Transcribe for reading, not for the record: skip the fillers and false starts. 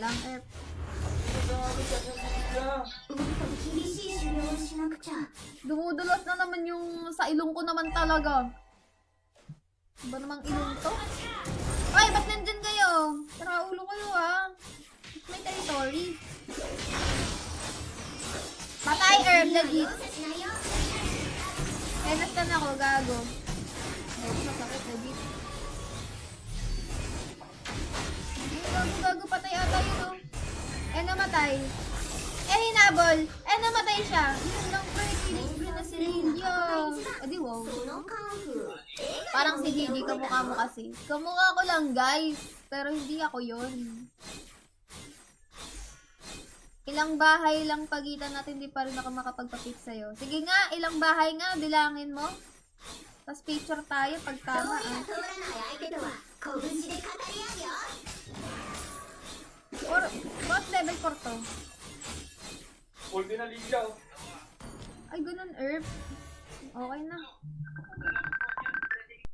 lang, Erp. Dumudulot na naman yung sa ilong ko naman talaga. Ba namang ilong to? Ay, ba't nandyan kayo? Tara, ulo kayo ha. May territory. Patay, Herb, legit. Kaya nastan ako, gago. Ay, masakit, legit. Ay, gago, patay ata yun, oh. Eh, namatay. Eh, hinabol. Eh, namatay siya. Yun lang, pretty. Yun na si Lilia. Adi, wow. Parang si Gigi, kamukha mo kasi. Kamukha ko lang, guys. Pero hindi ako yun. Ilang bahay lang pagitan natin, di pa rin ako makapagpapit sa'yo. Sige nga, ilang bahay nga, bilangin mo. Tapos picture tayo pag tama, ah. Or, boss level 4 to. Full din na ligaw. Ay, ganun, Herb. Okay na.